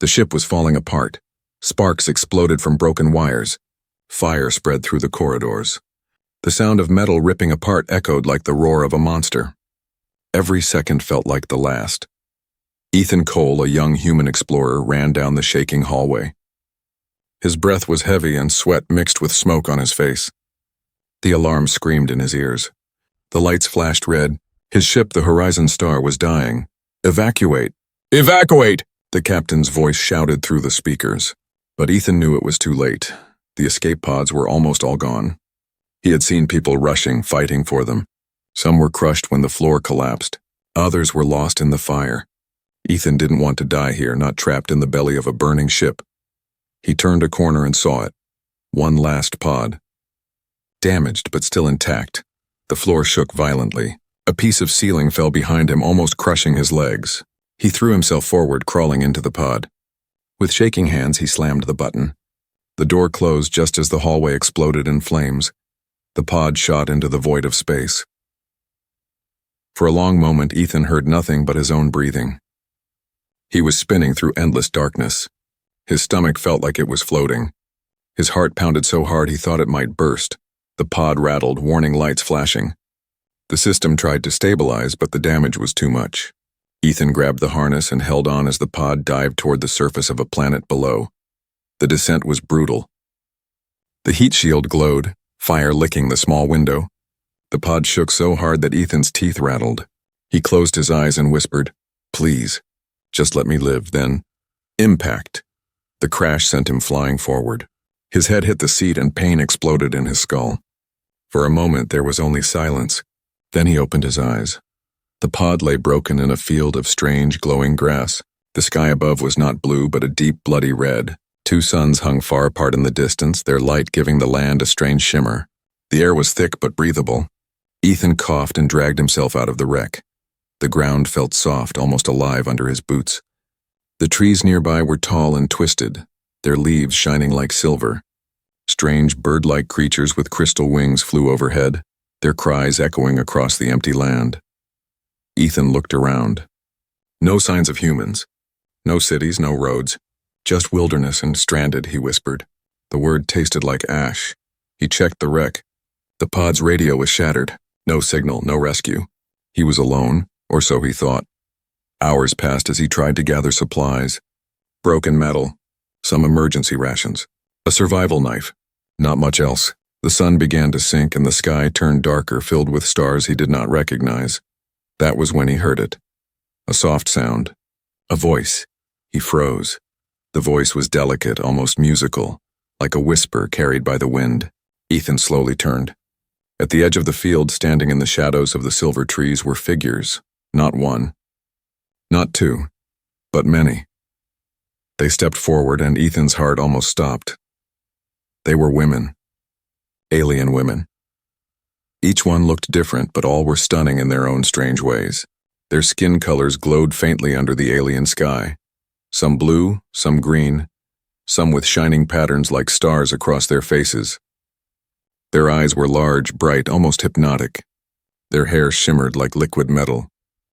The ship was falling apart. Sparks exploded from broken wires. Fire spread through the corridors. The sound of metal ripping apart echoed like the roar of a monster. Every second felt like the last. Ethan Cole, a young human explorer, ran down the shaking hallway. His breath was heavy and sweat mixed with smoke on his face. The alarm screamed in his ears. The lights flashed red. His ship, the Horizon Star, was dying. "Evacuate! Evacuate!" the captain's voice shouted through the speakers. But Ethan knew it was too late. The escape pods were almost all gone. He had seen people rushing, fighting for them. Some were crushed when the floor collapsed. Others were lost in the fire. Ethan didn't want to die here, not trapped in the belly of a burning ship. He turned a corner and saw it. One last pod. Damaged, but still intact. The floor shook violently. A piece of ceiling fell behind him, almost crushing his legs. He threw himself forward, crawling into the pod. With shaking hands, he slammed the button. The door closed just as the hallway exploded in flames. The pod shot into the void of space. For a long moment, Ethan heard nothing but his own breathing. He was spinning through endless darkness. His stomach felt like it was floating. His heart pounded so hard he thought it might burst. The pod rattled, warning lights flashing. The system tried to stabilize, but the damage was too much. Ethan grabbed the harness and held on as the pod dived toward the surface of a planet below. The descent was brutal. The heat shield glowed, fire licking the small window. The pod shook so hard that Ethan's teeth rattled. He closed his eyes and whispered, "Please, just let me live." Then, impact. The crash sent him flying forward. His head hit the seat and pain exploded in his skull. For a moment there was only silence. Then he opened his eyes. The pod lay broken in a field of strange, glowing grass. The sky above was not blue, but a deep, bloody red. Two suns hung far apart in the distance, their light giving the land a strange shimmer. The air was thick but breathable. Ethan coughed and dragged himself out of the wreck. The ground felt soft, almost alive under his boots. The trees nearby were tall and twisted, their leaves shining like silver. Strange bird-like creatures with crystal wings flew overhead, their cries echoing across the empty land. Ethan looked around. No signs of humans. No cities, no roads. Just wilderness and stranded, he whispered. The word tasted like ash. He checked the wreck. The pod's radio was shattered. No signal, no rescue. He was alone, or so he thought. Hours passed as he tried to gather supplies. Broken metal, some emergency rations, a survival knife. Not much else. The sun began to sink and the sky turned darker, filled with stars he did not recognize. That was when he heard it. A soft sound. A voice. He froze. The voice was delicate, almost musical, like a whisper carried by the wind. Ethan slowly turned. At the edge of the field, standing in the shadows of the silver trees, were figures. Not one. Not two. But many. They stepped forward and Ethan's heart almost stopped. They were women. Alien women. Each one looked different, but all were stunning in their own strange ways. Their skin colors glowed faintly under the alien sky. Some blue, some green, some with shining patterns like stars across their faces. Their eyes were large, bright, almost hypnotic. Their hair shimmered like liquid metal,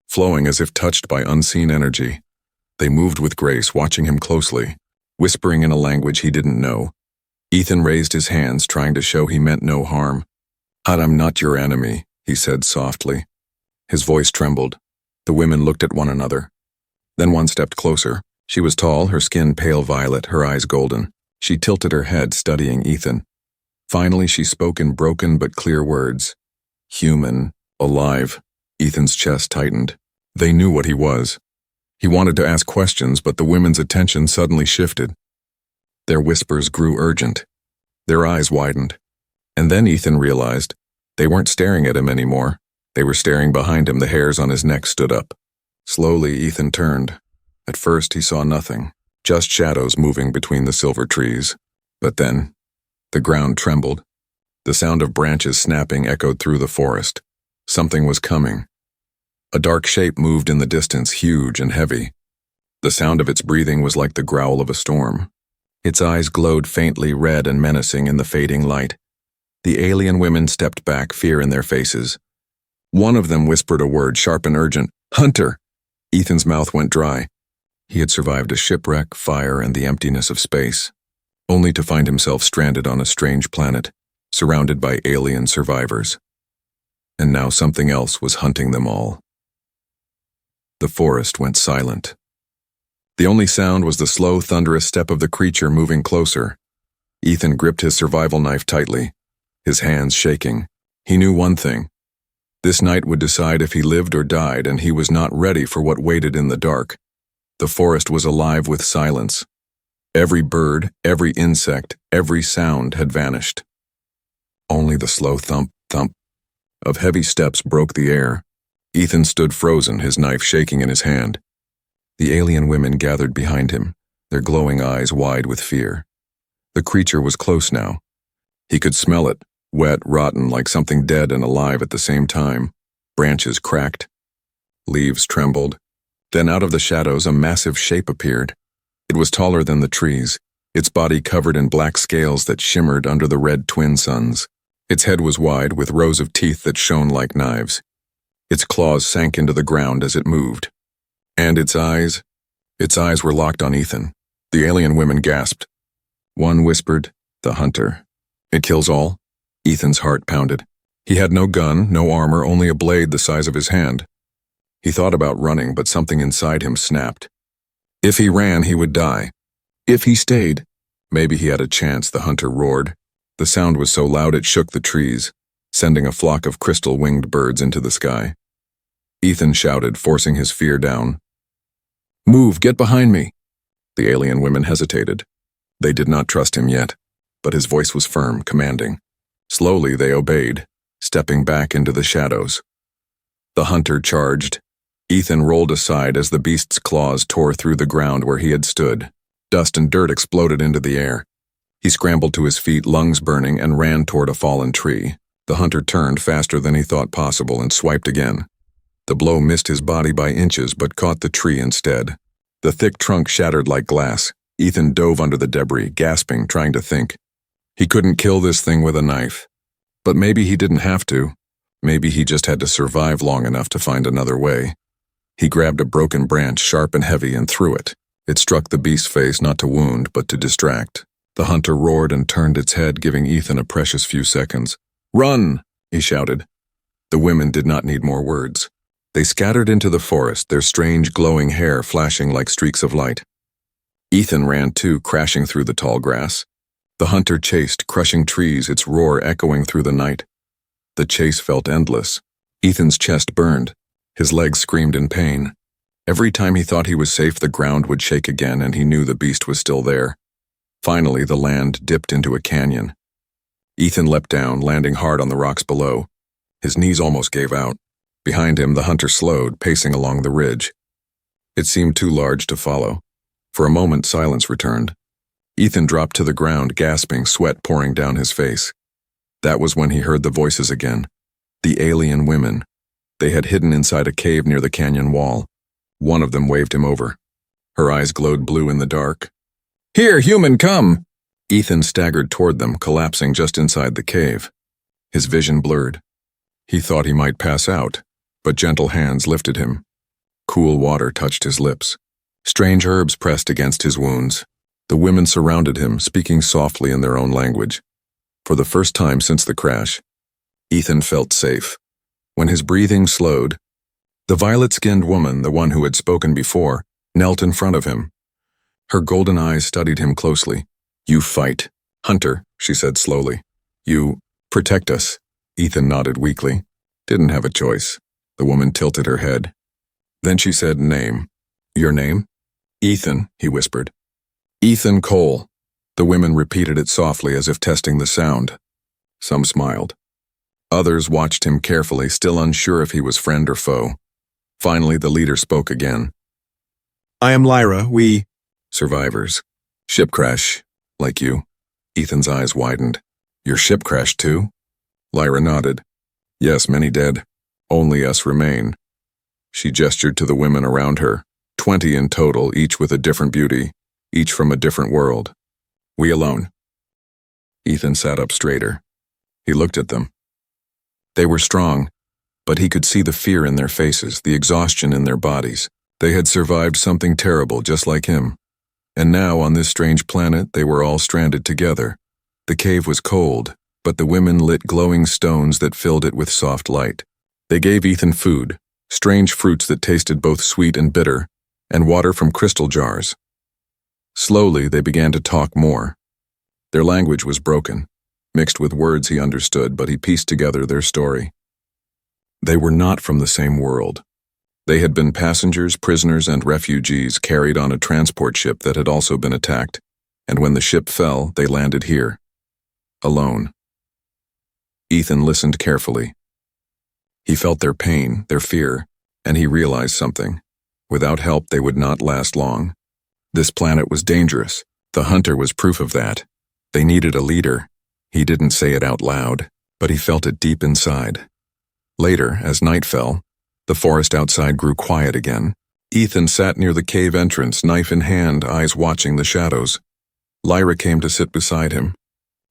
flowing as if touched by unseen energy. They moved with grace, watching him closely, whispering in a language he didn't know. Ethan raised his hands, trying to show he meant no harm. "I'm not your enemy," he said softly. His voice trembled. The women looked at one another. Then one stepped closer. She was tall, her skin pale violet, her eyes golden. She tilted her head, studying Ethan. Finally, she spoke in broken but clear words. Human, alive. Ethan's chest tightened. They knew what he was. He wanted to ask questions, but the women's attention suddenly shifted. Their whispers grew urgent. Their eyes widened. And then Ethan realized they weren't staring at him anymore. They were staring behind him. The hairs on his neck stood up. Slowly, Ethan turned. At first, he saw nothing, just shadows moving between the silver trees. But then, the ground trembled. The sound of branches snapping echoed through the forest. Something was coming. A dark shape moved in the distance, huge and heavy. The sound of its breathing was like the growl of a storm. Its eyes glowed faintly red and menacing in the fading light. The alien women stepped back, fear in their faces. One of them whispered a word, sharp and urgent, "Hunter!" Ethan's mouth went dry. He had survived a shipwreck, fire, and the emptiness of space, only to find himself stranded on a strange planet, surrounded by alien survivors. And now something else was hunting them all. The forest went silent. The only sound was the slow, thunderous step of the creature moving closer. Ethan gripped his survival knife tightly, his hands shaking. He knew one thing. This night would decide if he lived or died, and he was not ready for what waited in the dark. The forest was alive with silence. Every bird, every insect, every sound had vanished. Only the slow thump, thump of heavy steps broke the air. Ethan stood frozen, his knife shaking in his hand. The alien women gathered behind him, their glowing eyes wide with fear. The creature was close now. He could smell it, wet, rotten, like something dead and alive at the same time. Branches cracked. Leaves trembled. Then out of the shadows a massive shape appeared. It was taller than the trees, its body covered in black scales that shimmered under the red twin suns. Its head was wide, with rows of teeth that shone like knives. Its claws sank into the ground as it moved. And its eyes were locked on Ethan. The alien women gasped. One whispered, "The hunter. It kills all?" Ethan's heart pounded. He had no gun, no armor, only a blade the size of his hand. He thought about running, but something inside him snapped. If he ran, he would die. If he stayed, maybe he had a chance, the hunter roared. The sound was so loud it shook the trees, sending a flock of crystal-winged birds into the sky. Ethan shouted, forcing his fear down. "Move, get behind me!" The alien women hesitated. They did not trust him yet, but his voice was firm, commanding. Slowly they obeyed, stepping back into the shadows. The hunter charged. Ethan rolled aside as the beast's claws tore through the ground where he had stood. Dust and dirt exploded into the air. He scrambled to his feet, lungs burning, and ran toward a fallen tree. The hunter turned faster than he thought possible and swiped again. The blow missed his body by inches but caught the tree instead. The thick trunk shattered like glass. Ethan dove under the debris, gasping, trying to think. He couldn't kill this thing with a knife. But maybe he didn't have to. Maybe he just had to survive long enough to find another way. He grabbed a broken branch, sharp and heavy, and threw it. It struck the beast's face, not to wound, but to distract. The hunter roared and turned its head, giving Ethan a precious few seconds. "Run!" he shouted. The women did not need more words. They scattered into the forest, their strange glowing hair flashing like streaks of light. Ethan ran too, crashing through the tall grass. The hunter chased, crushing trees, its roar echoing through the night. The chase felt endless. Ethan's chest burned. His legs screamed in pain. Every time he thought he was safe, the ground would shake again, and he knew the beast was still there. Finally, the land dipped into a canyon. Ethan leapt down, landing hard on the rocks below. His knees almost gave out. Behind him, the hunter slowed, pacing along the ridge. It seemed too large to follow. For a moment, silence returned. Ethan dropped to the ground, gasping, sweat pouring down his face. That was when he heard the voices again. The alien women. They had hidden inside a cave near the canyon wall. One of them waved him over. Her eyes glowed blue in the dark. "Here, human, come!" Ethan staggered toward them, collapsing just inside the cave. His vision blurred. He thought he might pass out, but gentle hands lifted him. Cool water touched his lips. Strange herbs pressed against his wounds. The women surrounded him, speaking softly in their own language. For the first time since the crash, Ethan felt safe. When his breathing slowed, the violet-skinned woman, the one who had spoken before, knelt in front of him. Her golden eyes studied him closely. "You fight, hunter," she said slowly. "You protect us." Ethan nodded weakly. Didn't have a choice. The woman tilted her head. Then she said, "Name." "Your name?" "Ethan," he whispered. "Ethan Cole." The women repeated it softly as if testing the sound. Some smiled. Others watched him carefully, still unsure if he was friend or foe. Finally, the leader spoke again. "I am Lyra. We..." "Survivors. Ship crash, like you." Ethan's eyes widened. "Your ship crashed too?" Lyra nodded. "Yes, many dead. Only us remain." She gestured to the women around her, 20 in total, each with a different beauty, each from a different world. "We alone." Ethan sat up straighter. He looked at them. They were strong, but he could see the fear in their faces, the exhaustion in their bodies. They had survived something terrible just like him. And now, on this strange planet, they were all stranded together. The cave was cold, but the women lit glowing stones that filled it with soft light. They gave Ethan food, strange fruits that tasted both sweet and bitter, and water from crystal jars. Slowly, they began to talk more. Their language was broken, mixed with words he understood, but he pieced together their story. They were not from the same world. They had been passengers, prisoners, and refugees carried on a transport ship that had also been attacked, and when the ship fell, they landed here. Alone. Ethan listened carefully. He felt their pain, their fear, and he realized something. Without help, they would not last long. This planet was dangerous. The hunter was proof of that. They needed a leader. He didn't say it out loud, but he felt it deep inside. Later, as night fell, the forest outside grew quiet again. Ethan sat near the cave entrance, knife in hand, eyes watching the shadows. Lyra came to sit beside him.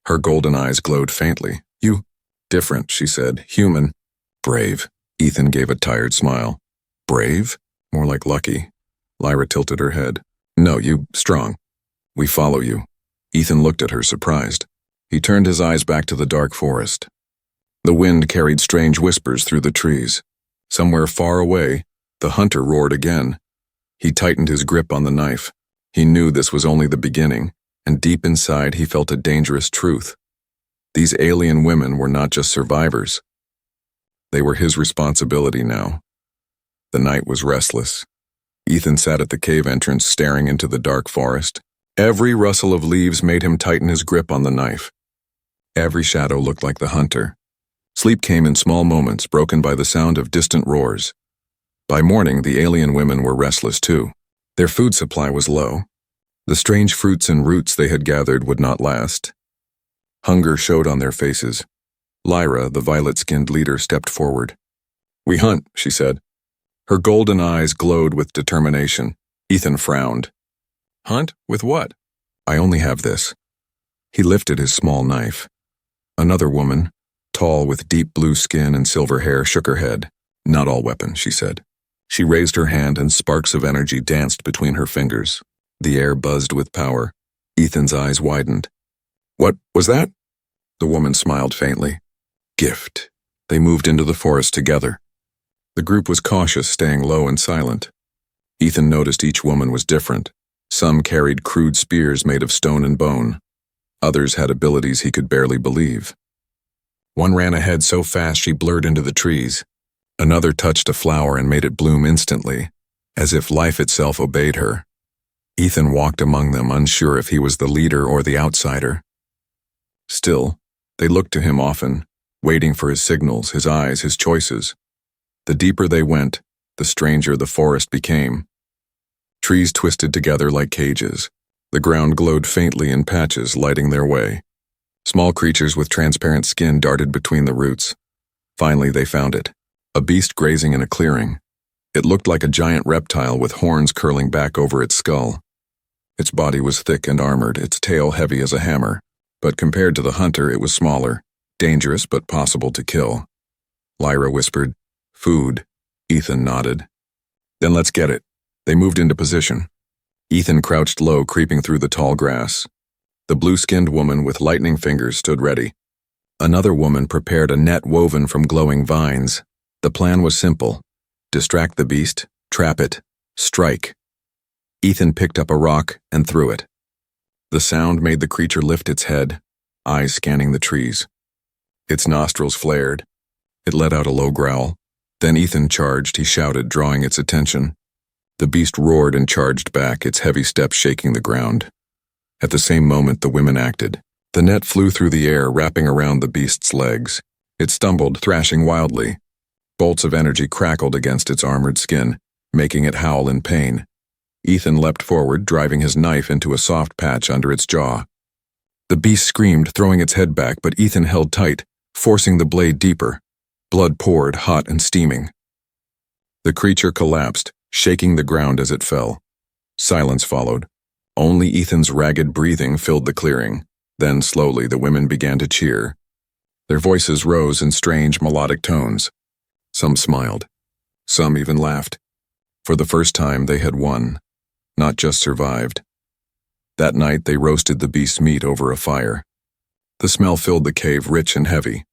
Her golden eyes glowed faintly. "You, different," she said. "Human." "Brave." Ethan gave a tired smile. "Brave? More like lucky." Lyra tilted her head. "No, you, strong. We follow you." Ethan looked at her, surprised. He turned his eyes back to the dark forest. The wind carried strange whispers through the trees. Somewhere far away, the hunter roared again. He tightened his grip on the knife. He knew this was only the beginning, and deep inside he felt a dangerous truth. These alien women were not just survivors. They were his responsibility now. The night was restless. Ethan sat at the cave entrance, staring into the dark forest. Every rustle of leaves made him tighten his grip on the knife. Every shadow looked like the hunter. Sleep came in small moments, broken by the sound of distant roars. By morning, the alien women were restless too. Their food supply was low. The strange fruits and roots they had gathered would not last. Hunger showed on their faces. Lyra, the violet-skinned leader, stepped forward. "We hunt," she said. Her golden eyes glowed with determination. Ethan frowned. "Hunt? With what?" "I only have this." He lifted his small knife. Another woman, tall with deep blue skin and silver hair, shook her head. "Not all weapons," she said. She raised her hand and sparks of energy danced between her fingers. The air buzzed with power. Ethan's eyes widened. "What was that?" The woman smiled faintly. "Gift." They moved into the forest together. The group was cautious, staying low and silent. Ethan noticed each woman was different. Some carried crude spears made of stone and bone. Others had abilities he could barely believe. One ran ahead so fast she blurred into the trees. Another touched a flower and made it bloom instantly, as if life itself obeyed her. Ethan walked among them, unsure if he was the leader or the outsider. Still, they looked to him often, waiting for his signals, his eyes, his choices. The deeper they went, the stranger the forest became. Trees twisted together like cages. The ground glowed faintly in patches, lighting their way. Small creatures with transparent skin darted between the roots. Finally, they found it. A beast grazing in a clearing. It looked like a giant reptile with horns curling back over its skull. Its body was thick and armored, its tail heavy as a hammer. But compared to the hunter, it was smaller, dangerous but possible to kill. Lyra whispered, "Food." Ethan nodded. "Then let's get it." They moved into position. Ethan crouched low, creeping through the tall grass. The blue-skinned woman with lightning fingers stood ready. Another woman prepared a net woven from glowing vines. The plan was simple. Distract the beast, trap it, strike. Ethan picked up a rock and threw it. The sound made the creature lift its head, eyes scanning the trees. Its nostrils flared. It let out a low growl. Then Ethan charged, he shouted, drawing its attention. The beast roared and charged back, its heavy steps shaking the ground. At the same moment, the women acted. The net flew through the air, wrapping around the beast's legs. It stumbled, thrashing wildly. Bolts of energy crackled against its armored skin, making it howl in pain. Ethan leapt forward, driving his knife into a soft patch under its jaw. The beast screamed, throwing its head back, but Ethan held tight, forcing the blade deeper. Blood poured, hot and steaming. The creature collapsed, shaking the ground as it fell. Silence followed. Only Ethan's ragged breathing filled the clearing. Then, slowly, the women began to cheer. Their voices rose in strange, melodic tones. Some smiled. Some even laughed. For the first time, they had won, not just survived. That night, they roasted the beast's meat over a fire. The smell filled the cave rich and heavy.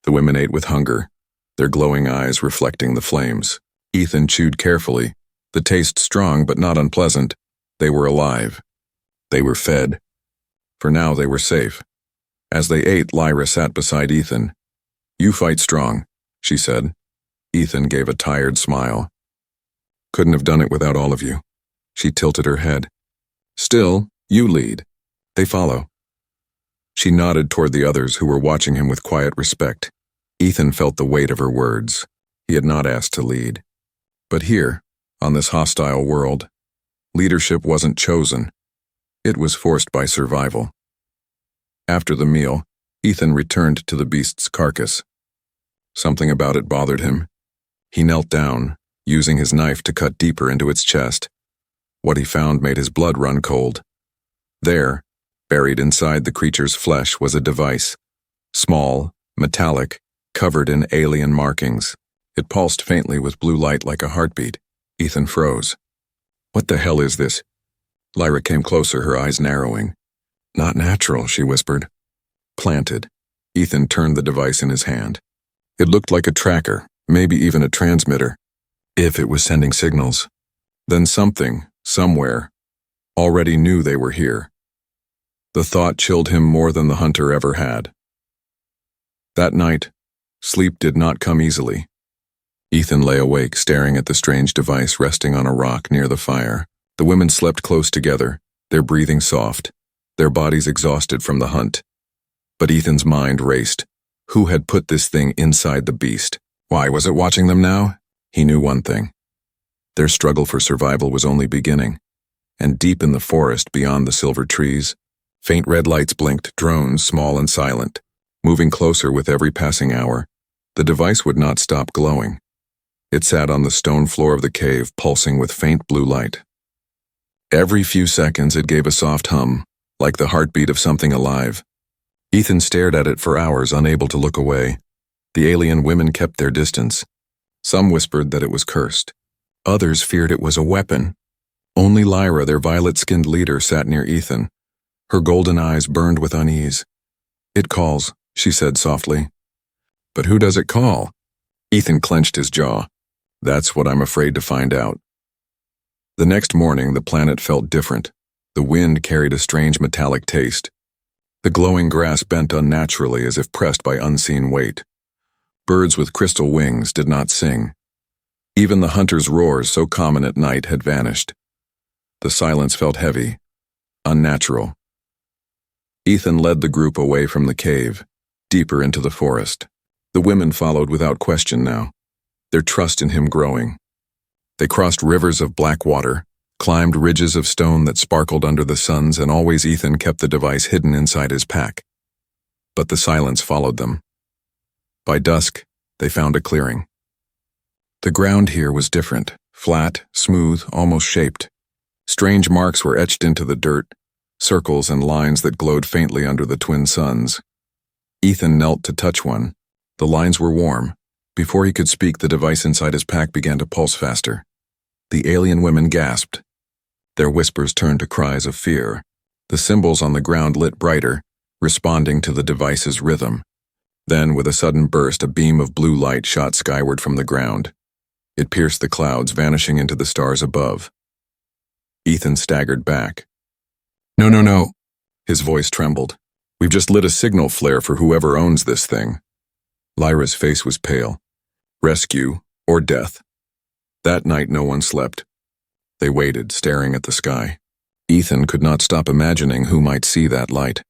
The women ate with hunger, their glowing eyes reflecting the flames. Ethan chewed carefully, the taste strong but not unpleasant. They were alive. They were fed. For now, they were safe. As they ate, Lyra sat beside Ethan. "You fight strong," she said. Ethan gave a tired smile. "Couldn't have done it without all of you." She tilted her head. "Still, you lead. They follow." She nodded toward the others who were watching him with quiet respect. Ethan felt the weight of her words. He had not asked to lead. But here, on this hostile world, leadership wasn't chosen. It was forced by survival. After the meal, Ethan returned to the beast's carcass. Something about it bothered him. He knelt down, using his knife to cut deeper into its chest. What he found made his blood run cold. There, buried inside the creature's flesh, was a device. Small, metallic, covered in alien markings. It pulsed faintly with blue light like a heartbeat. Ethan froze. "What the hell is this?" Lyra came closer, her eyes narrowing. "Not natural," she whispered. "Planted." Ethan turned the device in his hand. It looked like a tracker, maybe even a transmitter, if it was sending signals. Then something, somewhere, already knew they were here. The thought chilled him more than the hunter ever had. That night, sleep did not come easily. Ethan lay awake, staring at the strange device resting on a rock near the fire. The women slept close together, their breathing soft, their bodies exhausted from the hunt. But Ethan's mind raced. Who had put this thing inside the beast? Why was it watching them now? He knew one thing. Their struggle for survival was only beginning. And deep in the forest beyond the silver trees, faint red lights blinked, drones small and silent. Moving closer with every passing hour, the device would not stop glowing. It sat on the stone floor of the cave, pulsing with faint blue light. Every few seconds it gave a soft hum, like the heartbeat of something alive. Ethan stared at it for hours, unable to look away. The alien women kept their distance. Some whispered that it was cursed. Others feared it was a weapon. Only Lyra, their violet-skinned leader, sat near Ethan. Her golden eyes burned with unease. "It calls," she said softly. "But who does it call?" Ethan clenched his jaw. "That's what I'm afraid to find out." The next morning, the planet felt different. The wind carried a strange metallic taste. The glowing grass bent unnaturally as if pressed by unseen weight. Birds with crystal wings did not sing. Even the hunter's roars, so common at night, had vanished. The silence felt heavy, unnatural. Ethan led the group away from the cave, deeper into the forest. The women followed without question now, their trust in him growing. They crossed rivers of black water, climbed ridges of stone that sparkled under the suns, and always Ethan kept the device hidden inside his pack. But the silence followed them. By dusk, they found a clearing. The ground here was different, flat, smooth, almost shaped. Strange marks were etched into the dirt, circles and lines that glowed faintly under the twin suns. Ethan knelt to touch one. The lines were warm. Before he could speak, the device inside his pack began to pulse faster. The alien women gasped. Their whispers turned to cries of fear. The symbols on the ground lit brighter, responding to the device's rhythm. Then, with a sudden burst, a beam of blue light shot skyward from the ground. It pierced the clouds, vanishing into the stars above. Ethan staggered back. "No, no, no." His voice trembled. "We've just lit a signal flare for whoever owns this thing." Lyra's face was pale. Rescue or death. That night no one slept. They waited, staring at the sky. Ethan could not stop imagining who might see that light.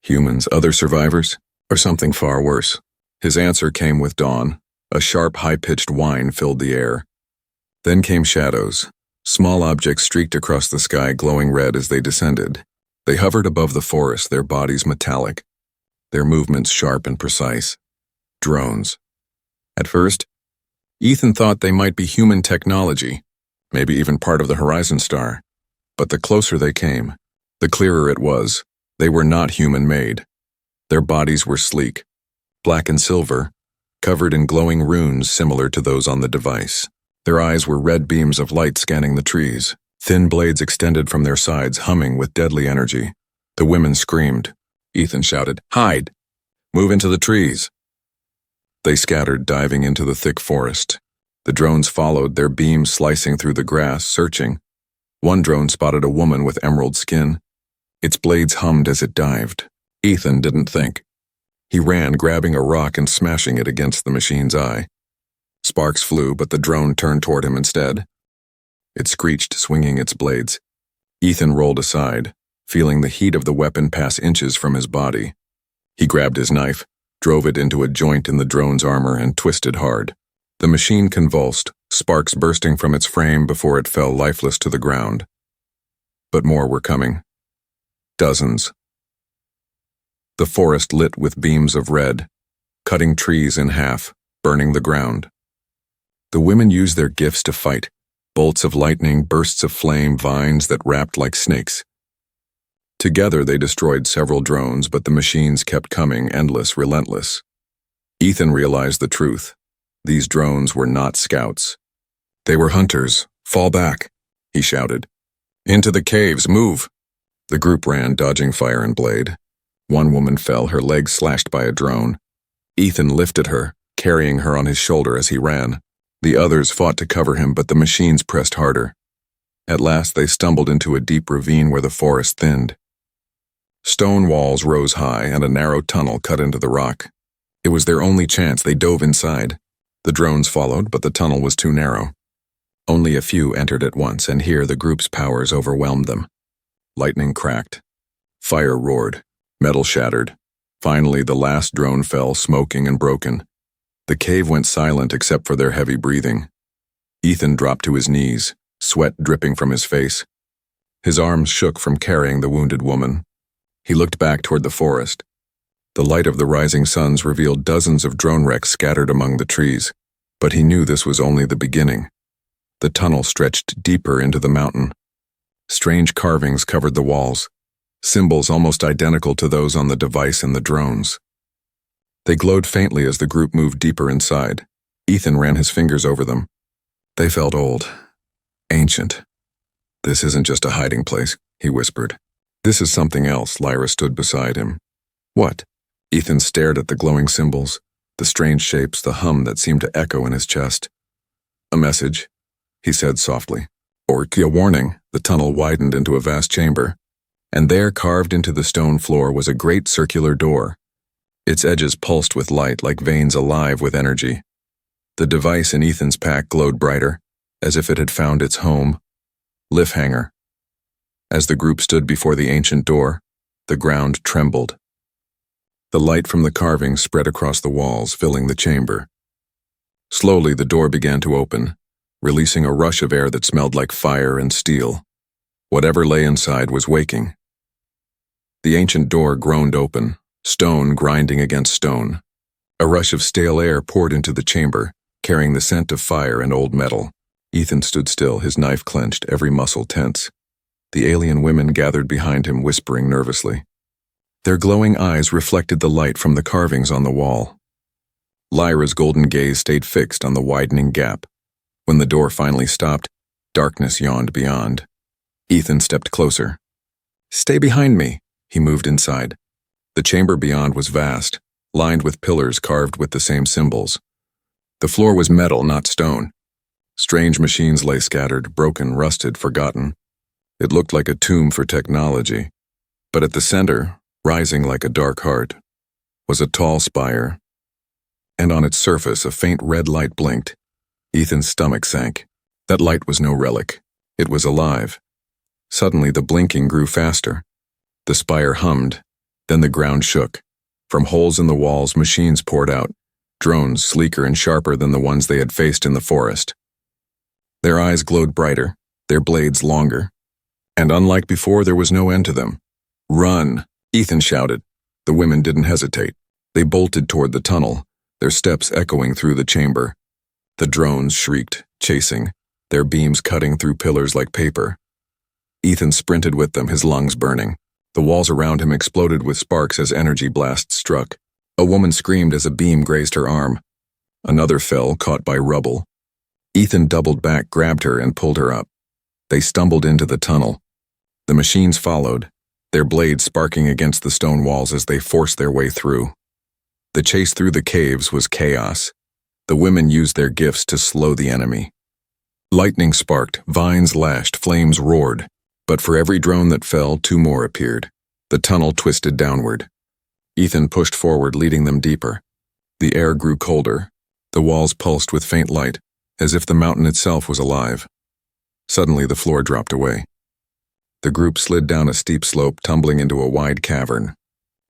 Humans, other survivors, or something far worse. His answer came with dawn. A sharp, high-pitched whine filled the air. Then came shadows. Small objects streaked across the sky, glowing red as they descended. They hovered above the forest, their bodies metallic, their movements sharp and precise. Drones. At first, Ethan thought they might be human technology, maybe even part of the Horizon Star. But the closer they came, the clearer it was. They were not human-made. Their bodies were sleek, black and silver, covered in glowing runes similar to those on the device. Their eyes were red beams of light scanning the trees. Thin blades extended from their sides, humming with deadly energy. The women screamed. Ethan shouted, "Hide! Move into the trees!" They scattered, diving into the thick forest. The drones followed, their beams slicing through the grass, searching. One drone spotted a woman with emerald skin. Its blades hummed as it dived. Ethan didn't think. He ran, grabbing a rock and smashing it against the machine's eye. Sparks flew, but the drone turned toward him instead. It screeched, swinging its blades. Ethan rolled aside, feeling the heat of the weapon pass inches from his body. He grabbed his knife, drove it into a joint in the drone's armor, and twisted hard. The machine convulsed, sparks bursting from its frame before it fell lifeless to the ground. But more were coming. Dozens. The forest lit with beams of red, cutting trees in half, burning the ground. The women used their gifts to fight. Bolts of lightning, bursts of flame, vines that wrapped like snakes. Together they destroyed several drones, but the machines kept coming, endless, relentless. Ethan realized the truth. These drones were not scouts. They were hunters. "Fall back," he shouted. "Into the caves, move!" The group ran, dodging fire and blade. One woman fell, her legs slashed by a drone. Ethan lifted her, carrying her on his shoulder as he ran. The others fought to cover him, but the machines pressed harder. At last they stumbled into a deep ravine where the forest thinned. Stone walls rose high, and a narrow tunnel cut into the rock. It was their only chance. They dove inside. The drones followed, but the tunnel was too narrow. Only a few entered at once, and here the group's powers overwhelmed them. Lightning cracked. Fire roared. Metal shattered. Finally, the last drone fell, smoking and broken. The cave went silent except for their heavy breathing. Ethan dropped to his knees, sweat dripping from his face. His arms shook from carrying the wounded woman. He looked back toward the forest. The light of the rising suns revealed dozens of drone wrecks scattered among the trees, but he knew this was only the beginning. The tunnel stretched deeper into the mountain. Strange carvings covered the walls, symbols almost identical to those on the device in the drones. They glowed faintly as the group moved deeper inside. Ethan ran his fingers over them. They felt old, ancient. "This isn't just a hiding place," he whispered. "This is something else." Lyra stood beside him. "What?" Ethan stared at the glowing symbols, the strange shapes, the hum that seemed to echo in his chest. "A message," he said softly. "Or a warning." The tunnel widened into a vast chamber, and there, carved into the stone floor, was a great circular door. Its edges pulsed with light, like veins alive with energy. The device in Ethan's pack glowed brighter, as if it had found its home. Lifthanger. As the group stood before the ancient door, the ground trembled. The light from the carvings spread across the walls, filling the chamber. Slowly, the door began to open, releasing a rush of air that smelled like fire and steel. Whatever lay inside was waking. The ancient door groaned open, stone grinding against stone. A rush of stale air poured into the chamber, carrying the scent of fire and old metal. Ethan stood still, his knife clenched, every muscle tense. The alien women gathered behind him, whispering nervously. Their glowing eyes reflected the light from the carvings on the wall. Lyra's golden gaze stayed fixed on the widening gap. When the door finally stopped, darkness yawned beyond. Ethan stepped closer. "Stay behind me." He moved inside. The chamber beyond was vast, lined with pillars carved with the same symbols. The floor was metal, not stone. Strange machines lay scattered, broken, rusted, forgotten. It looked like a tomb for technology. But at the center, rising like a dark heart, was a tall spire, and on its surface a faint red light blinked. Ethan's stomach sank. That light was no relic. It was alive. Suddenly the blinking grew faster. The spire hummed. Then the ground shook. From holes in the walls, machines poured out, drones sleeker and sharper than the ones they had faced in the forest. Their eyes glowed brighter, their blades longer. And unlike before, there was no end to them. "Run!" Ethan shouted. The women didn't hesitate. They bolted toward the tunnel, their steps echoing through the chamber. The drones shrieked, chasing, their beams cutting through pillars like paper. Ethan sprinted with them, his lungs burning. The walls around him exploded with sparks as energy blasts struck. A woman screamed as a beam grazed her arm. Another fell, caught by rubble. Ethan doubled back, grabbed her, and pulled her up. They stumbled into the tunnel. The machines followed, their blades sparking against the stone walls as they forced their way through. The chase through the caves was chaos. The women used their gifts to slow the enemy. Lightning sparked, vines lashed, flames roared. But for every drone that fell, 2 more appeared. The tunnel twisted downward. Ethan pushed forward, leading them deeper. The air grew colder. The walls pulsed with faint light, as if the mountain itself was alive. Suddenly, the floor dropped away. The group slid down a steep slope, tumbling into a wide cavern.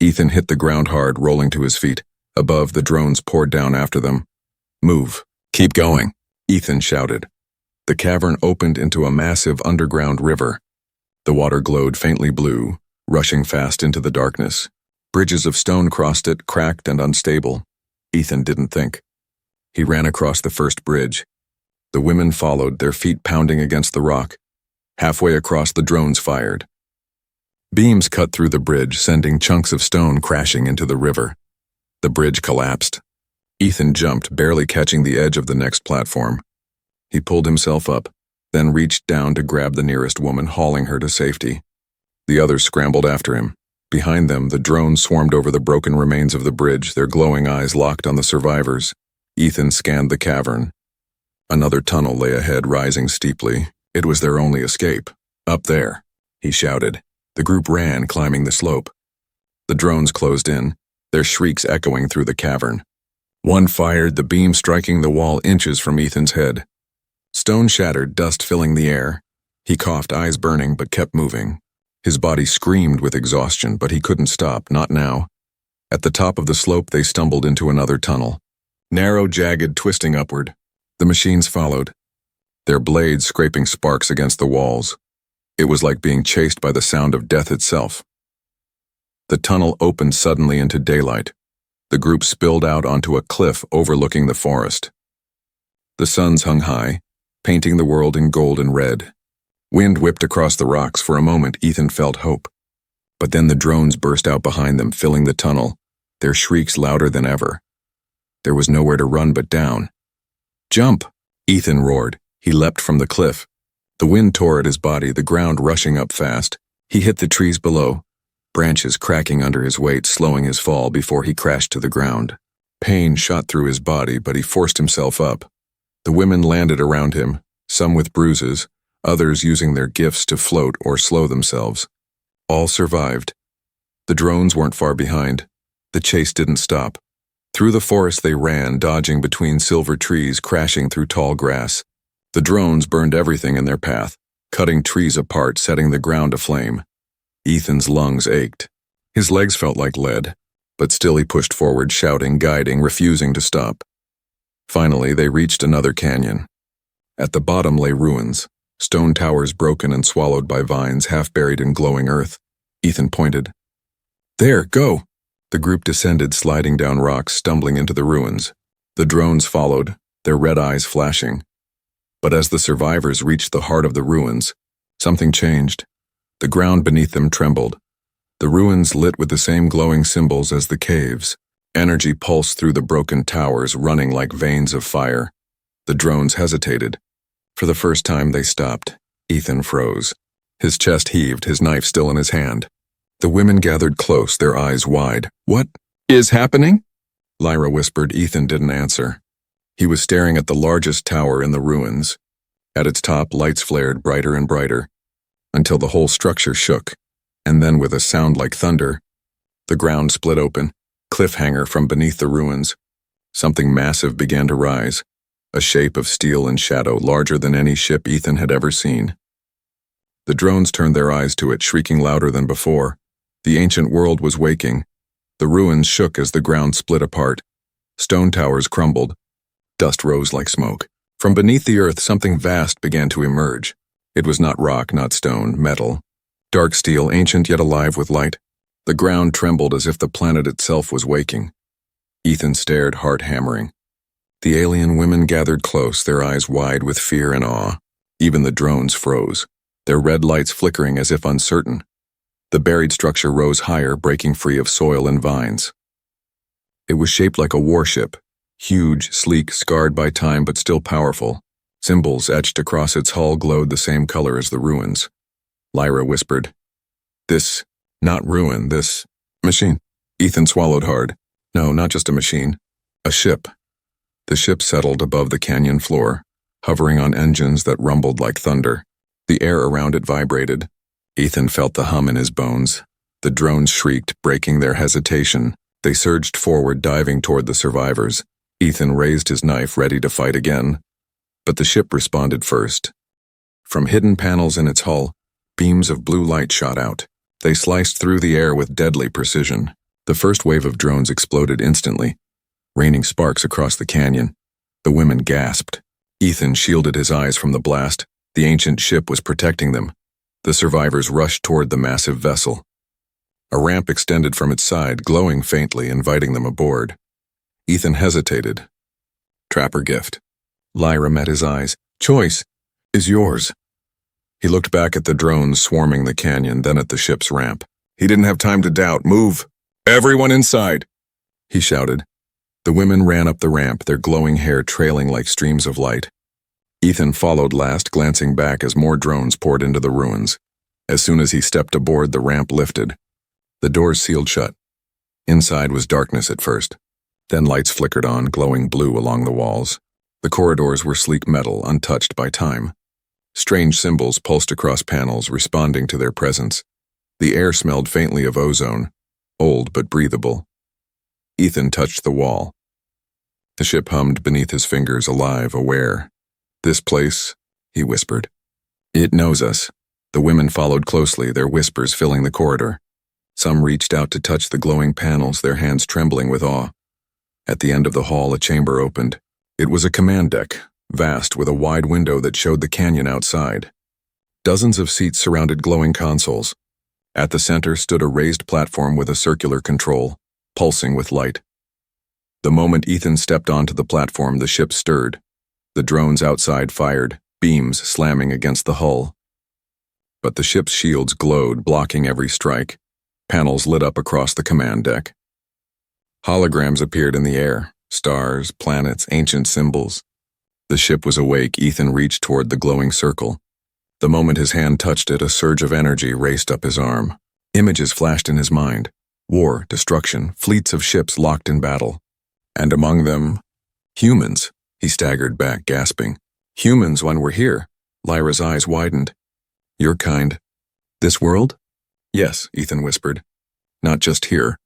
Ethan hit the ground hard, rolling to his feet. Above, the drones poured down after them. "Move. Keep going," Ethan shouted. The cavern opened into a massive underground river. The water glowed faintly blue, rushing fast into the darkness. Bridges of stone crossed it, cracked and unstable. Ethan didn't think. He ran across the first bridge. The women followed, their feet pounding against the rock. Halfway across, the drones fired. Beams cut through the bridge, sending chunks of stone crashing into the river. The bridge collapsed. Ethan jumped, barely catching the edge of the next platform. He pulled himself up, then reached down to grab the nearest woman, hauling her to safety. The others scrambled after him. Behind them, the drones swarmed over the broken remains of the bridge, their glowing eyes locked on the survivors. Ethan scanned the cavern. Another tunnel lay ahead, rising steeply. It was their only escape. "Up there," he shouted. The group ran, climbing the slope. The drones closed in, their shrieks echoing through the cavern. One fired, the beam striking the wall inches from Ethan's head. Stone shattered, dust filling the air. He coughed, eyes burning, but kept moving. His body screamed with exhaustion, but he couldn't stop, not now. At the top of the slope, they stumbled into another tunnel. Narrow, jagged, twisting upward. The machines followed, their blades scraping sparks against the walls. It was like being chased by the sound of death itself. The tunnel opened suddenly into daylight. The group spilled out onto a cliff overlooking the forest. The suns hung high, painting the world in gold and red. Wind whipped across the rocks. For a moment, Ethan felt hope. But then the drones burst out behind them, filling the tunnel, their shrieks louder than ever. There was nowhere to run but down. "Jump!" Ethan roared. He leapt from the cliff. The wind tore at his body, the ground rushing up fast. He hit the trees below, branches cracking under his weight, slowing his fall before he crashed to the ground. Pain shot through his body, but he forced himself up. The women landed around him, some with bruises, others using their gifts to float or slow themselves. All survived. The drones weren't far behind. The chase didn't stop. Through the forest they ran, dodging between silver trees, crashing through tall grass. The drones burned everything in their path, cutting trees apart, setting the ground aflame. Ethan's lungs ached. His legs felt like lead, but still he pushed forward, shouting, guiding, refusing to stop. Finally, they reached another canyon. At the bottom lay ruins, stone towers broken and swallowed by vines, half buried in glowing earth. Ethan pointed. "There, go!" The group descended, sliding down rocks, stumbling into the ruins. The drones followed, their red eyes flashing. But as the survivors reached the heart of the ruins, something changed. The ground beneath them trembled. The ruins lit with the same glowing symbols as the caves. Energy pulsed through the broken towers, running like veins of fire. The drones hesitated. For the first time they stopped. Ethan froze. His chest heaved, his knife still in his hand. The women gathered close, their eyes wide. "What is happening?" Lyra whispered. Ethan didn't answer. He was staring at the largest tower in the ruins. At its top, lights flared brighter and brighter, until the whole structure shook, and then with a sound like thunder, the ground split open, cliffhanger from beneath the ruins. Something massive began to rise, a shape of steel and shadow larger than any ship Ethan had ever seen. The drones turned their eyes to it, shrieking louder than before. The ancient world was waking. The ruins shook as the ground split apart. Stone towers crumbled. Dust rose like smoke. From beneath the earth, something vast began to emerge. It was not rock, not stone, metal. Dark steel, ancient yet alive with light. The ground trembled as if the planet itself was waking. Ethan stared, heart hammering. The alien women gathered close, their eyes wide with fear and awe. Even the drones froze, their red lights flickering as if uncertain. The buried structure rose higher, breaking free of soil and vines. It was shaped like a warship, huge, sleek, scarred by time but still powerful. Symbols etched across its hull glowed the same color as the ruins. Lyra whispered, "This, not ruin, this machine." Ethan swallowed hard. No, not just a machine. A ship. The ship settled above the canyon floor, hovering on engines that rumbled like thunder. The air around it vibrated. Ethan felt the hum in his bones. The drones shrieked, breaking their hesitation. They surged forward, diving toward the survivors. Ethan raised his knife, ready to fight again. But the ship responded first. From hidden panels in its hull, beams of blue light shot out. They sliced through the air with deadly precision. The first wave of drones exploded instantly, raining sparks across the canyon. The women gasped. Ethan shielded his eyes from the blast. The ancient ship was protecting them. The survivors rushed toward the massive vessel. A ramp extended from its side, glowing faintly, inviting them aboard. Ethan hesitated. Trapper gift. Lyra met his eyes. Choice is yours. He looked back at the drones swarming the canyon, then at the ship's ramp. He didn't have time to doubt. Move! Everyone inside! He shouted. The women ran up the ramp, their glowing hair trailing like streams of light. Ethan followed last, glancing back as more drones poured into the ruins. As soon as he stepped aboard, the ramp lifted. The doors sealed shut. Inside was darkness at first. Then lights flickered on, glowing blue along the walls. The corridors were sleek metal, untouched by time. Strange symbols pulsed across panels, responding to their presence. The air smelled faintly of ozone, old but breathable. Ethan touched the wall. The ship hummed beneath his fingers, alive, aware. This place, he whispered. It knows us. The women followed closely, their whispers filling the corridor. Some reached out to touch the glowing panels, their hands trembling with awe. At the end of the hall, a chamber opened. It was a command deck, vast, with a wide window that showed the canyon outside. Dozens of seats surrounded glowing consoles. At the center stood a raised platform with a circular control, pulsing with light. The moment Ethan stepped onto the platform, the ship stirred. The drones outside fired, beams slamming against the hull. But the ship's shields glowed, blocking every strike. Panels lit up across the command deck. Holograms appeared in the air, stars, planets, ancient symbols. The ship was awake. Ethan reached toward the glowing circle. The moment his hand touched it, a surge of energy raced up his arm. Images flashed in his mind. War, destruction, fleets of ships locked in battle. And among them, humans. He staggered back, gasping. Humans when we're here. Lyra's eyes widened. Your kind. This world? Yes, Ethan whispered. Not just here.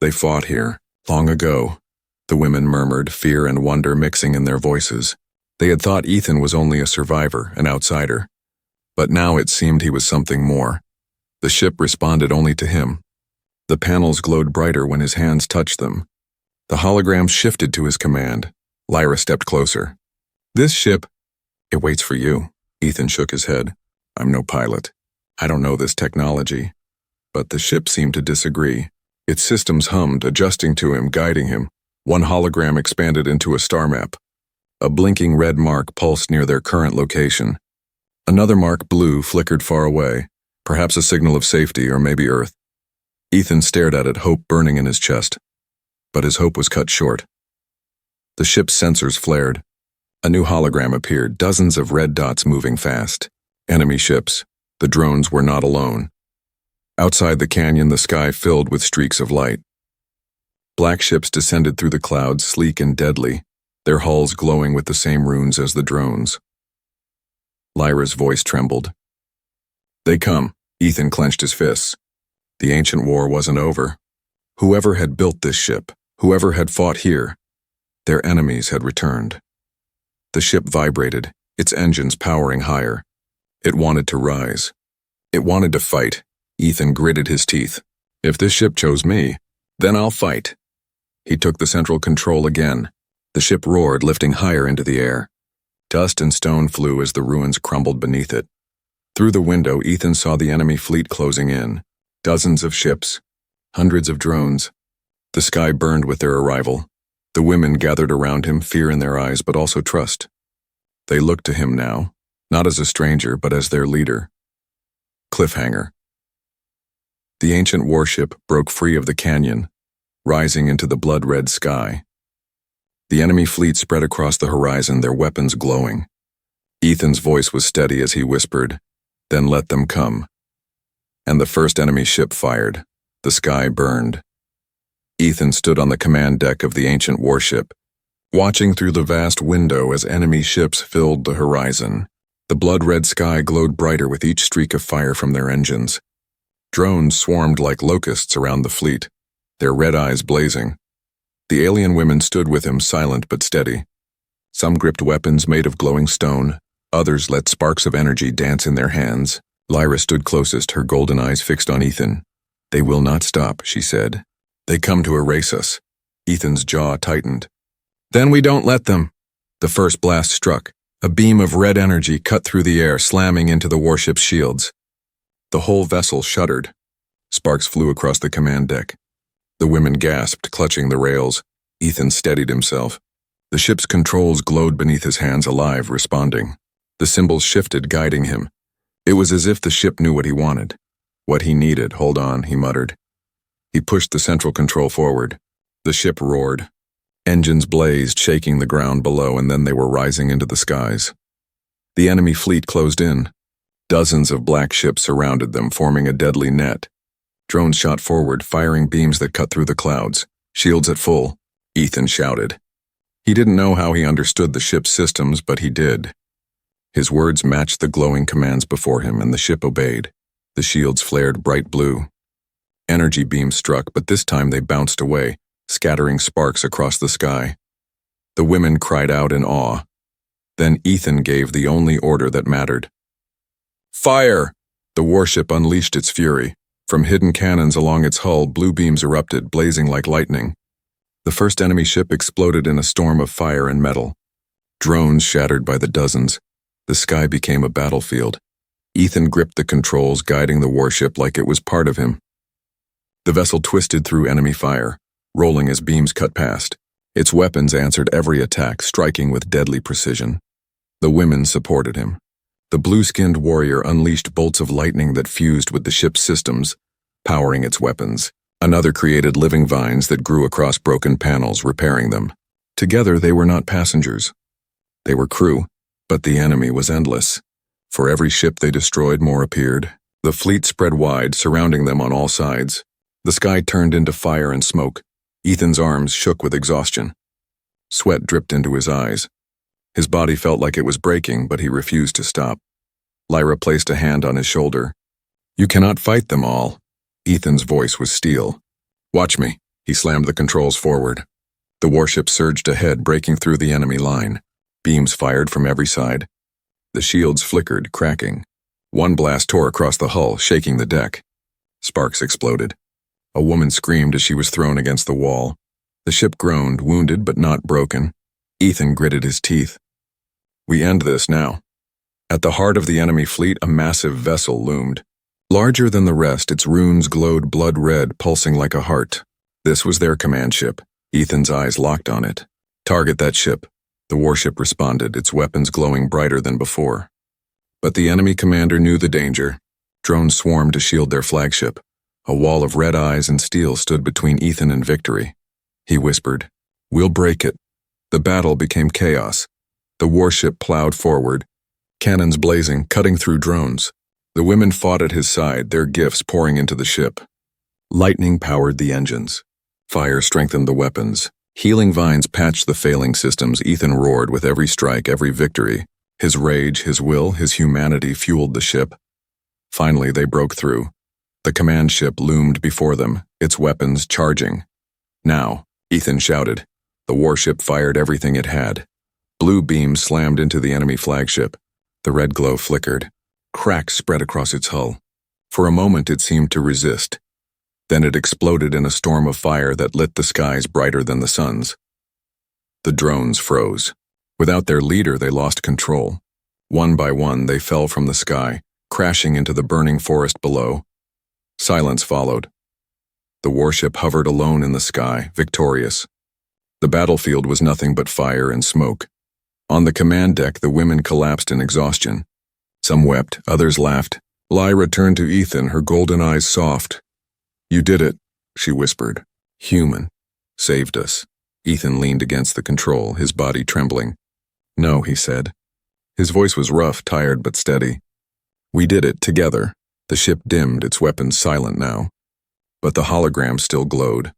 They fought here, long ago. The women murmured, fear and wonder mixing in their voices. They had thought Ethan was only a survivor, an outsider. But now it seemed he was something more. The ship responded only to him. The panels glowed brighter when his hands touched them. The hologram shifted to his command. Lyra stepped closer. This ship, it waits for you. Ethan shook his head. I'm no pilot. I don't know this technology. But the ship seemed to disagree. Its systems hummed, adjusting to him, guiding him. One hologram expanded into a star map. A blinking red mark pulsed near their current location. Another mark, blue, flickered far away, perhaps a signal of safety or maybe Earth. Ethan stared at it, hope burning in his chest. But his hope was cut short. The ship's sensors flared. A new hologram appeared, dozens of red dots moving fast. Enemy ships. The drones were not alone. Outside the canyon, the sky filled with streaks of light. Black ships descended through the clouds, sleek and deadly, their hulls glowing with the same runes as the drones. Lyra's voice trembled. They come. Ethan clenched his fists. The ancient war wasn't over. Whoever had built this ship, whoever had fought here, their enemies had returned. The ship vibrated, its engines powering higher. It wanted to rise. It wanted to fight. Ethan gritted his teeth. If this ship chose me, then I'll fight. He took the central control again. The ship roared, lifting higher into the air. Dust and stone flew as the ruins crumbled beneath it. Through the window, Ethan saw the enemy fleet closing in. Dozens of ships, hundreds of drones. The sky burned with their arrival. The women gathered around him, fear in their eyes, but also trust. They looked to him now, not as a stranger, but as their leader. Cliffhanger. The ancient warship broke free of the canyon, rising into the blood-red sky. The enemy fleet spread across the horizon, their weapons glowing. Ethan's voice was steady as he whispered, "Then let them come." And the first enemy ship fired. The sky burned. Ethan stood on the command deck of the ancient warship, watching through the vast window as enemy ships filled the horizon. The blood-red sky glowed brighter with each streak of fire from their engines. Drones swarmed like locusts around the fleet, their red eyes blazing. The alien women stood with him, silent but steady. Some gripped weapons made of glowing stone, others let sparks of energy dance in their hands. Lyra stood closest, her golden eyes fixed on Ethan. "They will not stop," she said. "They come to erase us." Ethan's jaw tightened. "Then we don't let them." The first blast struck. A beam of red energy cut through the air, slamming into the warship's shields. The whole vessel shuddered. Sparks flew across the command deck. The women gasped, clutching the rails. Ethan steadied himself. The ship's controls glowed beneath his hands, alive, responding. The symbols shifted, guiding him. It was as if the ship knew what he wanted. What he needed. "Hold on," he muttered. He pushed the central control forward. The ship roared. Engines blazed, shaking the ground below, and then they were rising into the skies. The enemy fleet closed in. Dozens of black ships surrounded them, forming a deadly net. Drones shot forward, firing beams that cut through the clouds. "Shields at full," Ethan shouted. He didn't know how he understood the ship's systems, but he did. His words matched the glowing commands before him, and the ship obeyed. The shields flared bright blue. Energy beams struck, but this time they bounced away, scattering sparks across the sky. The women cried out in awe. Then Ethan gave the only order that mattered. "Fire!" The warship unleashed its fury. From hidden cannons along its hull, blue beams erupted, blazing like lightning. The first enemy ship exploded in a storm of fire and metal. Drones shattered by the dozens. The sky became a battlefield. Ethan gripped the controls, guiding the warship like it was part of him. The vessel twisted through enemy fire, rolling as beams cut past. Its weapons answered every attack, striking with deadly precision. The women supported him. The blue-skinned warrior unleashed bolts of lightning that fused with the ship's systems, powering its weapons. Another created living vines that grew across broken panels, repairing them. Together they were not passengers. They were crew, but the enemy was endless. For every ship they destroyed, more appeared. The fleet spread wide, surrounding them on all sides. The sky turned into fire and smoke. Ethan's arms shook with exhaustion. Sweat dripped into his eyes. His body felt like it was breaking, but he refused to stop. Lyra placed a hand on his shoulder. "You cannot fight them all." Ethan's voice was steel. "Watch me." He slammed the controls forward. The warship surged ahead, breaking through the enemy line. Beams fired from every side. The shields flickered, cracking. One blast tore across the hull, shaking the deck. Sparks exploded. A woman screamed as she was thrown against the wall. The ship groaned, wounded but not broken. Ethan gritted his teeth. "We end this now." At the heart of the enemy fleet, a massive vessel loomed. Larger than the rest, its runes glowed blood red, pulsing like a heart. This was their command ship. Ethan's eyes locked on it. "Target that ship." The warship responded, its weapons glowing brighter than before. But the enemy commander knew the danger. Drones swarmed to shield their flagship. A wall of red eyes and steel stood between Ethan and victory. He whispered, "We'll break it." The battle became chaos. The warship plowed forward, cannons blazing, cutting through drones. The women fought at his side, their gifts pouring into the ship. Lightning powered the engines. Fire strengthened the weapons. Healing vines patched the failing systems. Ethan roared with every strike, every victory. His rage, his will, his humanity fueled the ship. Finally, they broke through. The command ship loomed before them, its weapons charging. "Now," Ethan shouted. The warship fired everything it had. Blue beams slammed into the enemy flagship. The red glow flickered. Cracks spread across its hull. For a moment it seemed to resist. Then it exploded in a storm of fire that lit the skies brighter than the sun's. The drones froze. Without their leader, they lost control. One by one, they fell from the sky, crashing into the burning forest below. Silence followed. The warship hovered alone in the sky, victorious. The battlefield was nothing but fire and smoke. On the command deck, the women collapsed in exhaustion. Some wept, others laughed. Lyra turned to Ethan, her golden eyes soft. "You did it," she whispered. "Human. Saved us." Ethan leaned against the control, his body trembling. "No," he said. His voice was rough, tired, but steady. "We did it, together." The ship dimmed, its weapons silent now. But the hologram still glowed.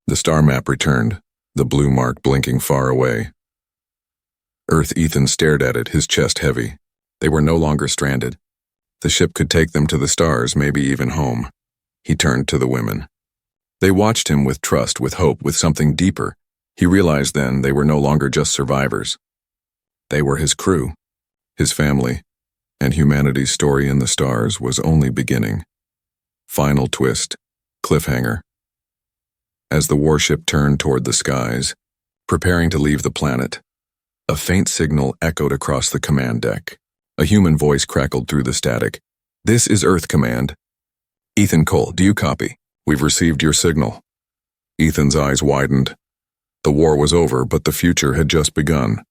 The star map returned, the blue mark blinking far away. Earth. Ethan stared at it, his chest heavy. They were no longer stranded. The ship could take them to the stars, maybe even home. He turned to the women. They watched him with trust, with hope, with something deeper. He realized then they were no longer just survivors. They were his crew, his family, and humanity's story in the stars was only beginning. Final twist, cliffhanger. As the warship turned toward the skies, preparing to leave the planet, a faint signal echoed across the command deck. A human voice crackled through the static. "This is Earth Command. Ethan Cole, do you copy? We've received your signal." Ethan's eyes widened. The war was over, but the future had just begun.